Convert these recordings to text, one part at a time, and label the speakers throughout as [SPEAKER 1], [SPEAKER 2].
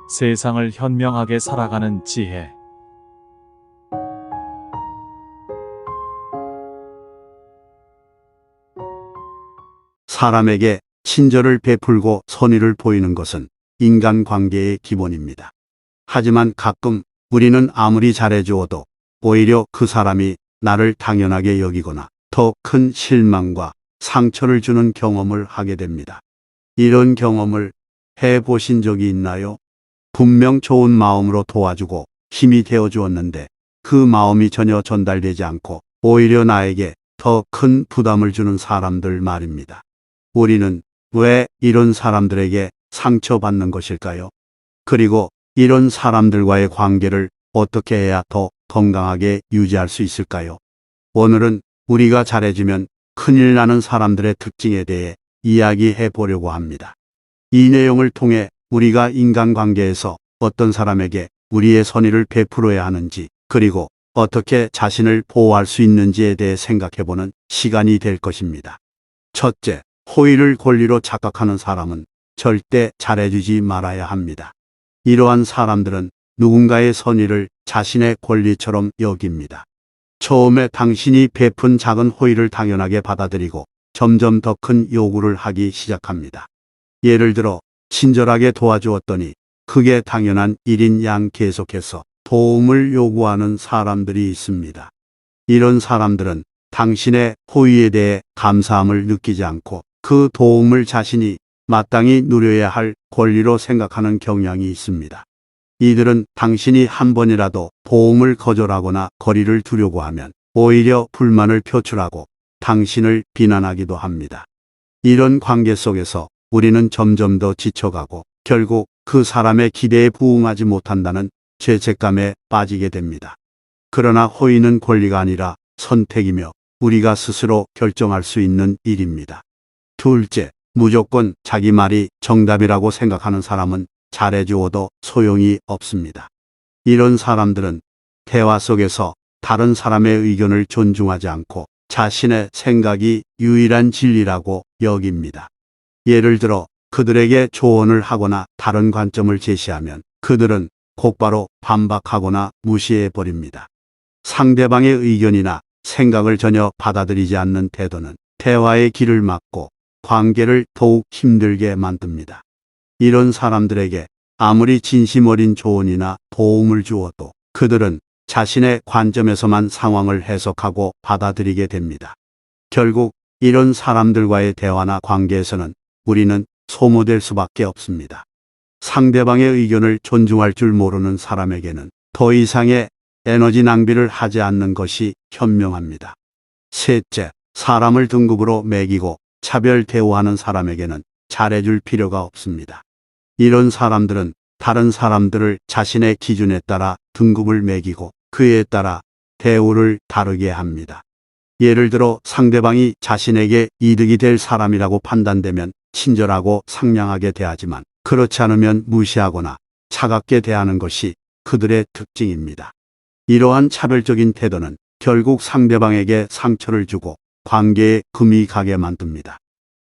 [SPEAKER 1] 세상을 현명하게 살아가는 지혜.
[SPEAKER 2] 사람에게 친절을 베풀고 선의를 보이는 것은 인간관계의 기본입니다. 하지만 가끔 우리는 아무리 잘해주어도 오히려 그 사람이 나를 당연하게 여기거나 더 큰 실망과 상처를 주는 경험을 하게 됩니다. 이런 경험을 해보신 적이 있나요? 분명 좋은 마음으로 도와주고 힘이 되어 주었는데 그 마음이 전혀 전달되지 않고 오히려 나에게 더 큰 부담을 주는 사람들 말입니다. 우리는 왜 이런 사람들에게 상처받는 것일까요? 그리고 이런 사람들과의 관계를 어떻게 해야 더 건강하게 유지할 수 있을까요? 오늘은 우리가 잘해주면 큰일 나는 사람들의 특징에 대해 이야기해 보려고 합니다. 이 내용을 통해 우리가 인간관계에서 어떤 사람에게 우리의 선의를 베풀어야 하는지, 그리고 어떻게 자신을 보호할 수 있는지에 대해 생각해보는 시간이 될 것입니다. 첫째, 호의를 권리로 착각하는 사람은 절대 잘해주지 말아야 합니다. 이러한 사람들은 누군가의 선의를 자신의 권리처럼 여깁니다. 처음에 당신이 베푼 작은 호의를 당연하게 받아들이고 점점 더 큰 요구를 하기 시작합니다. 예를 들어 친절하게 도와주었더니 그게 당연한 일인 양 계속해서 도움을 요구하는 사람들이 있습니다. 이런 사람들은 당신의 호의에 대해 감사함을 느끼지 않고 그 도움을 자신이 마땅히 누려야 할 권리로 생각하는 경향이 있습니다. 이들은 당신이 한 번이라도 도움을 거절하거나 거리를 두려고 하면 오히려 불만을 표출하고 당신을 비난하기도 합니다. 이런 관계 속에서 우리는 점점 더 지쳐가고 결국 그 사람의 기대에 부응하지 못한다는 죄책감에 빠지게 됩니다. 그러나 호의는 권리가 아니라 선택이며 우리가 스스로 결정할 수 있는 일입니다. 둘째, 무조건 자기 말이 정답이라고 생각하는 사람은 잘해주어도 소용이 없습니다. 이런 사람들은 대화 속에서 다른 사람의 의견을 존중하지 않고 자신의 생각이 유일한 진리라고 여깁니다. 예를 들어 그들에게 조언을 하거나 다른 관점을 제시하면 그들은 곧바로 반박하거나 무시해버립니다. 상대방의 의견이나 생각을 전혀 받아들이지 않는 태도는 대화의 길을 막고 관계를 더욱 힘들게 만듭니다. 이런 사람들에게 아무리 진심 어린 조언이나 도움을 주어도 그들은 자신의 관점에서만 상황을 해석하고 받아들이게 됩니다. 결국 이런 사람들과의 대화나 관계에서는 우리는 소모될 수밖에 없습니다. 상대방의 의견을 존중할 줄 모르는 사람에게는 더 이상의 에너지 낭비를 하지 않는 것이 현명합니다. 셋째, 사람을 등급으로 매기고 차별 대우하는 사람에게는 잘해줄 필요가 없습니다. 이런 사람들은 다른 사람들을 자신의 기준에 따라 등급을 매기고 그에 따라 대우를 다르게 합니다. 예를 들어 상대방이 자신에게 이득이 될 사람이라고 판단되면 친절하고 상냥하게 대하지만 그렇지 않으면 무시하거나 차갑게 대하는 것이 그들의 특징입니다. 이러한 차별적인 태도는 결국 상대방에게 상처를 주고 관계에 금이 가게 만듭니다.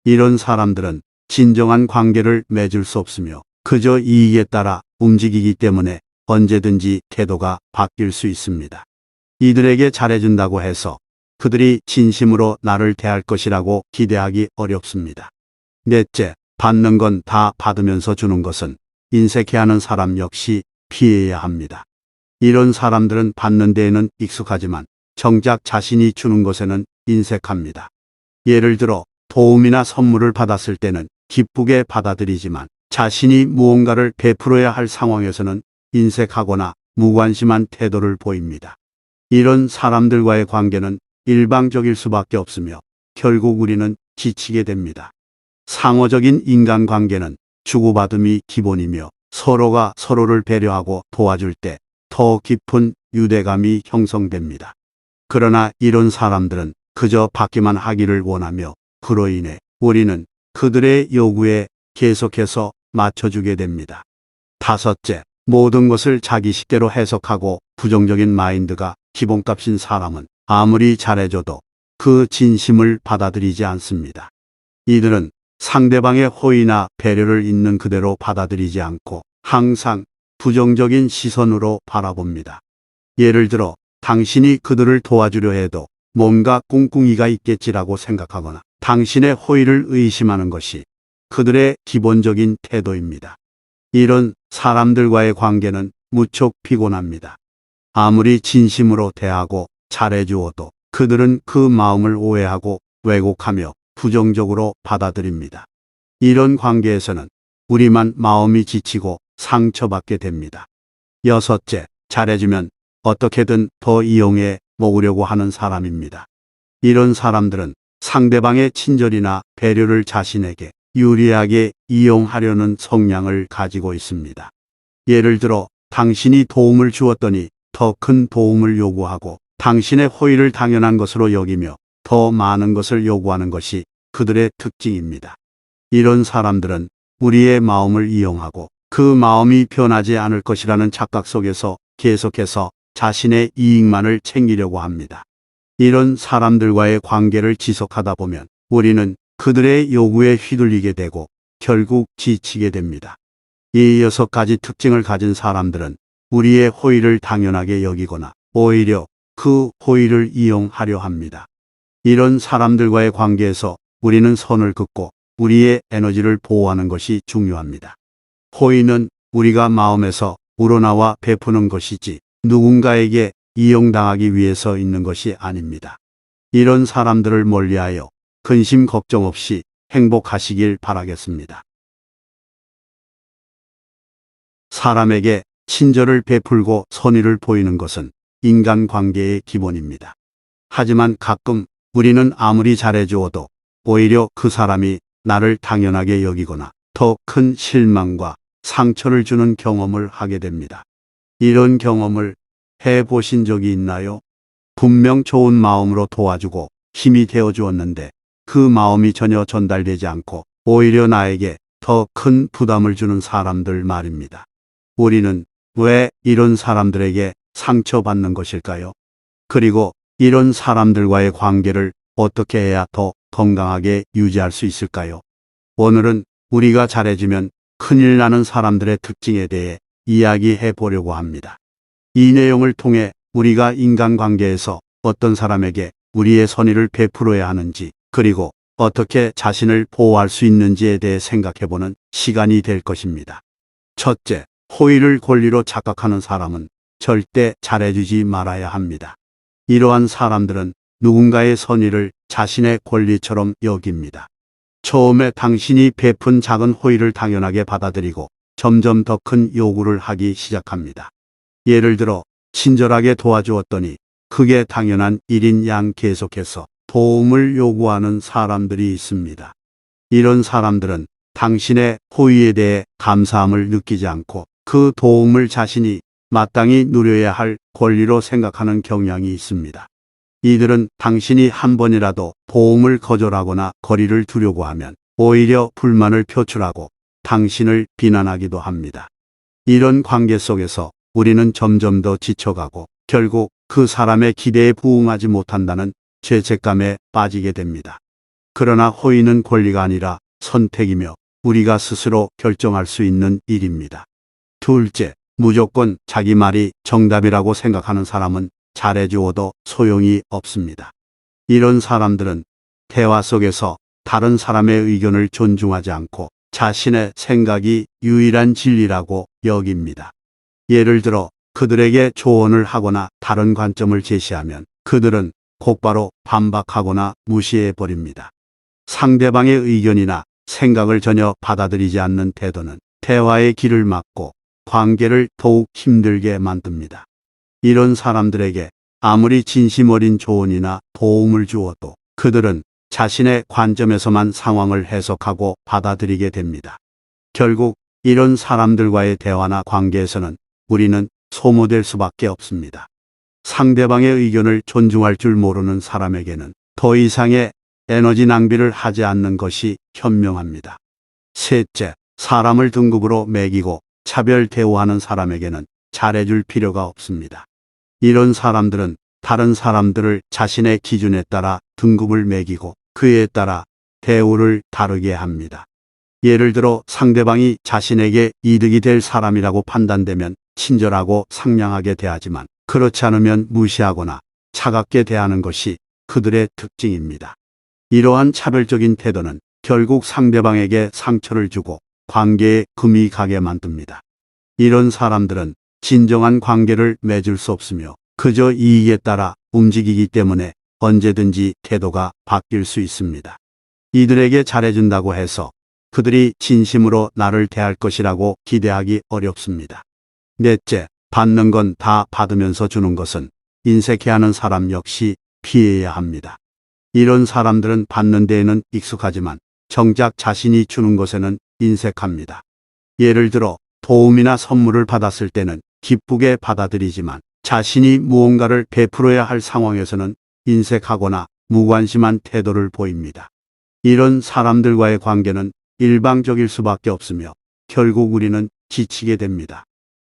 [SPEAKER 2] 이런 사람들은 진정한 관계를 맺을 수 없으며 그저 이익에 따라 움직이기 때문에 언제든지 태도가 바뀔 수 있습니다. 이들에게 잘해준다고 해서 그들이 진심으로 나를 대할 것이라고 기대하기 어렵습니다. 넷째, 받는 건 다 받으면서 주는 것은 인색해하는 사람 역시 피해야 합니다. 이런 사람들은 받는 데에는 익숙하지만 정작 자신이 주는 것에는 인색합니다. 예를 들어 도움이나 선물을 받았을 때는 기쁘게 받아들이지만 자신이 무언가를 베풀어야 할 상황에서는 인색하거나 무관심한 태도를 보입니다. 이런 사람들과의 관계는 일방적일 수밖에 없으며 결국 우리는 지치게 됩니다. 상호적인 인간관계는 주고받음이 기본이며 서로가 서로를 배려하고 도와줄 때 더 깊은 유대감이 형성됩니다. 그러나 이런 사람들은 그저 받기만 하기를 원하며 그로 인해 우리는 그들의 요구에 계속해서 맞춰주게 됩니다. 다섯째, 모든 것을 자기 식대로 해석하고 부정적인 마인드가 기본값인 사람은 아무리 잘해줘도 그 진심을 받아들이지 않습니다. 이들은 상대방의 호의나 배려를 있는 그대로 받아들이지 않고 항상 부정적인 시선으로 바라봅니다. 예를 들어 당신이 그들을 도와주려 해도 뭔가 꿍꿍이가 있겠지라고 생각하거나 당신의 호의를 의심하는 것이 그들의 기본적인 태도입니다. 이런 사람들과의 관계는 무척 피곤합니다. 아무리 진심으로 대하고 잘해주어도 그들은 그 마음을 오해하고 왜곡하며 부정적으로 받아들입니다. 이런 관계에서는 우리만 마음이 지치고 상처받게 됩니다. 여섯째, 잘해주면 어떻게든 더 이용해 먹으려고 하는 사람입니다. 이런 사람들은 상대방의 친절이나 배려를 자신에게 유리하게 이용하려는 성향을 가지고 있습니다. 예를 들어 당신이 도움을 주었더니 더 큰 도움을 요구하고 당신의 호의를 당연한 것으로 여기며 더 많은 것을 요구하는 것이 그들의 특징입니다. 이런 사람들은 우리의 마음을 이용하고 그 마음이 변하지 않을 것이라는 착각 속에서 계속해서 자신의 이익만을 챙기려고 합니다. 이런 사람들과의 관계를 지속하다 보면 우리는 그들의 요구에 휘둘리게 되고 결국 지치게 됩니다. 이 6가지 특징을 가진 사람들은 우리의 호의를 당연하게 여기거나 오히려 그 호의를 이용하려 합니다. 이런 사람들과의 관계에서 우리는 선을 긋고 우리의 에너지를 보호하는 것이 중요합니다. 호의는 우리가 마음에서 우러나와 베푸는 것이지 누군가에게 이용당하기 위해서 있는 것이 아닙니다. 이런 사람들을 멀리하여 근심 걱정 없이 행복하시길 바라겠습니다. 사람에게 친절을 베풀고 선의를 보이는 것은 인간관계의 기본입니다. 하지만 가끔 우리는 아무리 잘해주어도 오히려 그 사람이 나를 당연하게 여기거나 더 큰 실망과 상처를 주는 경험을 하게 됩니다. 이런 경험을 해보신 적이 있나요? 분명 좋은 마음으로 도와주고 힘이 되어 주었는데 그 마음이 전혀 전달되지 않고 오히려 나에게 더 큰 부담을 주는 사람들 말입니다. 우리는 왜 이런 사람들에게 상처받는 것일까요? 그리고 이런 사람들과의 관계를 어떻게 해야 더 건강하게 유지할 수 있을까요? 오늘은 우리가 잘해주면 큰일 나는 사람들의 특징에 대해 이야기해 보려고 합니다. 이 내용을 통해 우리가 인간관계에서 어떤 사람에게 우리의 선의를 베풀어야 하는지 그리고 어떻게 자신을 보호할 수 있는지에 대해 생각해보는 시간이 될 것입니다. 첫째, 호의를 권리로 착각하는 사람은 절대 잘해주지 말아야 합니다. 이러한 사람들은 누군가의 선의를 자신의 권리처럼 여깁니다. 처음에 당신이 베푼 작은 호의를 당연하게 받아들이고 점점 더 큰 요구를 하기 시작합니다. 예를 들어 친절하게 도와주었더니 그게 당연한 일인 양 계속해서 도움을 요구하는 사람들이 있습니다. 이런 사람들은 당신의 호의에 대해 감사함을 느끼지 않고 그 도움을 자신이 마땅히 누려야 할 권리로 생각하는 경향이 있습니다. 이들은 당신이 한 번이라도 도움을 거절하거나 거리를 두려고 하면 오히려 불만을 표출하고 당신을 비난하기도 합니다. 이런 관계 속에서 우리는 점점 더 지쳐가고 결국 그 사람의 기대에 부응하지 못한다는 죄책감에 빠지게 됩니다. 그러나 호의는 권리가 아니라 선택이며 우리가 스스로 결정할 수 있는 일입니다. 둘째, 무조건 자기 말이 정답이라고 생각하는 사람은 잘해주어도 소용이 없습니다. 이런 사람들은 대화 속에서 다른 사람의 의견을 존중하지 않고 자신의 생각이 유일한 진리라고 여깁니다. 예를 들어 그들에게 조언을 하거나 다른 관점을 제시하면 그들은 곧바로 반박하거나 무시해버립니다. 상대방의 의견이나 생각을 전혀 받아들이지 않는 태도는 대화의 길을 막고 관계를 더욱 힘들게 만듭니다. 이런 사람들에게 아무리 진심 어린 조언이나 도움을 주어도 그들은 자신의 관점에서만 상황을 해석하고 받아들이게 됩니다. 결국 이런 사람들과의 대화나 관계에서는 우리는 소모될 수밖에 없습니다. 상대방의 의견을 존중할 줄 모르는 사람에게는 더 이상의 에너지 낭비를 하지 않는 것이 현명합니다. 셋째, 사람을 등급으로 매기고 차별 대우하는 사람에게는 잘해줄 필요가 없습니다. 이런 사람들은 다른 사람들을 자신의 기준에 따라 등급을 매기고 그에 따라 대우를 다르게 합니다. 예를 들어 상대방이 자신에게 이득이 될 사람이라고 판단되면 친절하고 상냥하게 대하지만 그렇지 않으면 무시하거나 차갑게 대하는 것이 그들의 특징입니다. 이러한 차별적인 태도는 결국 상대방에게 상처를 주고 관계에 금이 가게 만듭니다. 이런 사람들은 진정한 관계를 맺을 수 없으며 그저 이익에 따라 움직이기 때문에 언제든지 태도가 바뀔 수 있습니다. 이들에게 잘해준다고 해서 그들이 진심으로 나를 대할 것이라고 기대하기 어렵습니다. 넷째, 받는 건 다 받으면서 주는 것은 인색해하는 사람 역시 피해야 합니다. 이런 사람들은 받는 데에는 익숙하지만 정작 자신이 주는 것에는 인색합니다. 예를 들어 도움이나 선물을 받았을 때는 기쁘게 받아들이지만 자신이 무언가를 베풀어야 할 상황에서는 인색하거나 무관심한 태도를 보입니다. 이런 사람들과의 관계는 일방적일 수밖에 없으며 결국 우리는 지치게 됩니다.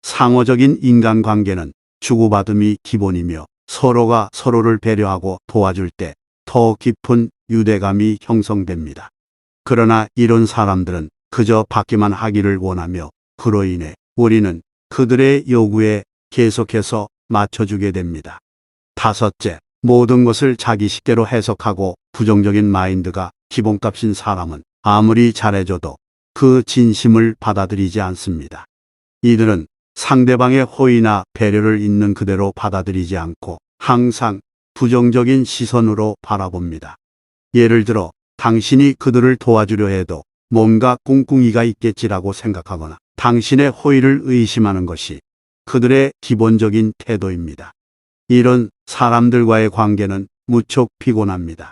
[SPEAKER 2] 상호적인 인간관계는 주고받음이 기본이며 서로가 서로를 배려하고 도와줄 때 더 깊은 유대감이 형성됩니다. 그러나 이런 사람들은 그저 받기만 하기를 원하며 그로 인해 우리는 그들의 요구에 계속해서 맞춰주게 됩니다. 다섯째, 모든 것을 자기 식대로 해석하고 부정적인 마인드가 기본값인 사람은 아무리 잘해줘도 그 진심을 받아들이지 않습니다. 이들은 상대방의 호의나 배려를 있는 그대로 받아들이지 않고 항상 부정적인 시선으로 바라봅니다. 예를 들어 당신이 그들을 도와주려 해도 뭔가 꿍꿍이가 있겠지라고 생각하거나 당신의 호의를 의심하는 것이 그들의 기본적인 태도입니다. 이런 사람들과의 관계는 무척 피곤합니다.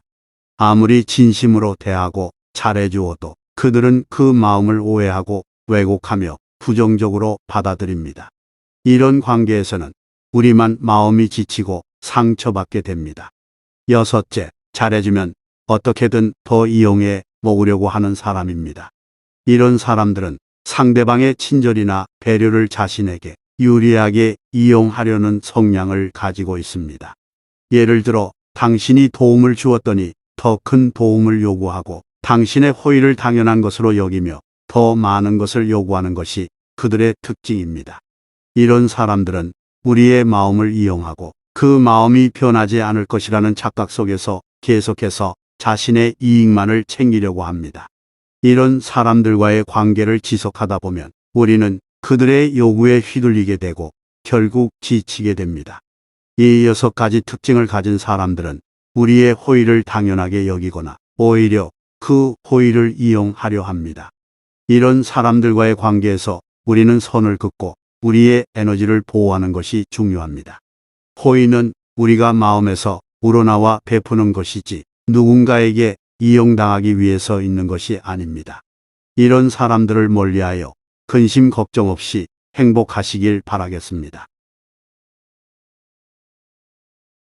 [SPEAKER 2] 아무리 진심으로 대하고 잘해주어도 그들은 그 마음을 오해하고 왜곡하며 부정적으로 받아들입니다. 이런 관계에서는 우리만 마음이 지치고 상처받게 됩니다. 여섯째, 잘해주면 어떻게든 더 이용해 먹으려고 하는 사람입니다. 이런 사람들은 상대방의 친절이나 배려를 자신에게 유리하게 이용하려는 성향을 가지고 있습니다. 예를 들어 당신이 도움을 주었더니 더 큰 도움을 요구하고 당신의 호의를 당연한 것으로 여기며 더 많은 것을 요구하는 것이 그들의 특징입니다. 이런 사람들은 우리의 마음을 이용하고 그 마음이 변하지 않을 것이라는 착각 속에서 계속해서 자신의 이익만을 챙기려고 합니다. 이런 사람들과의 관계를 지속하다 보면 우리는 그들의 요구에 휘둘리게 되고 결국 지치게 됩니다. 이 6가지 특징을 가진 사람들은 우리의 호의를 당연하게 여기거나 오히려 그 호의를 이용하려 합니다. 이런 사람들과의 관계에서 우리는 선을 긋고 우리의 에너지를 보호하는 것이 중요합니다. 호의는 우리가 마음에서 우러나와 베푸는 것이지 누군가에게 이용당하기 위해서 있는 것이 아닙니다. 이런 사람들을 멀리하여 근심 걱정 없이 행복하시길 바라겠습니다.